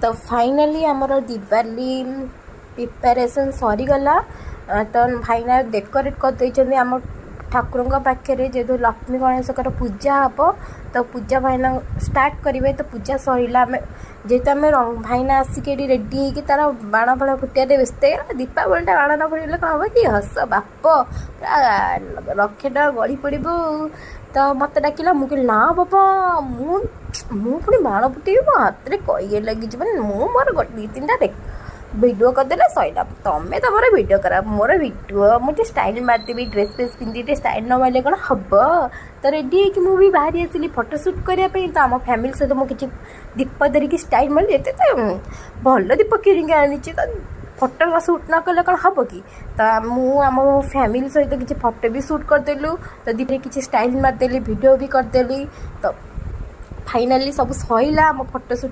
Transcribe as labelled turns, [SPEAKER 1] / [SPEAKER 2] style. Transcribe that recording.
[SPEAKER 1] तो फाइनाली आमर दिवाली प्रिपेरेसन सरीगला। तो भाईना डेकोरेट कर आम ठाकुर पाखे जेहतु लक्ष्मी गणेश पूजा हम तो पूजा भाईना स्टार्ट करेंगे। तो पूजा सरला जेहतु आम भाईना आसिक रेडी होगी तार बाण फाण फुटिया व्यस्त दीपावली बाण न फुटले कौन हम कि हस बाप पूरा लक्षे टाँग गली पड़। तो मत डाकिला मुझे ना बाबा मुझे बाण फुटेबी मो हाथ में कई लगी मैंने मोर दी तीन भिड करदे सैला तुम्हें तुम भिड कर मोर भिड मुझे स्टाइल मारदेवी ड्रेस फ्रेस पिंधि स्टाइल न मारे कौन हम। तो रेडी मुझे बाहरी आसली फटो सुट करने तो आम फैमिली सहित मुझे दीप धरिकी स्टाइल मारे तो भल दीप किଣିକି आनी तो फटो सुट न कले कौन हम कि। तो आम फैमिली सहित किसी फटो भी सुट करदेलु तो दीप किसी स्टाइल मारदेली वीडियो भी करदेली। तो फाइनाली सब सैला आम फटो सुट।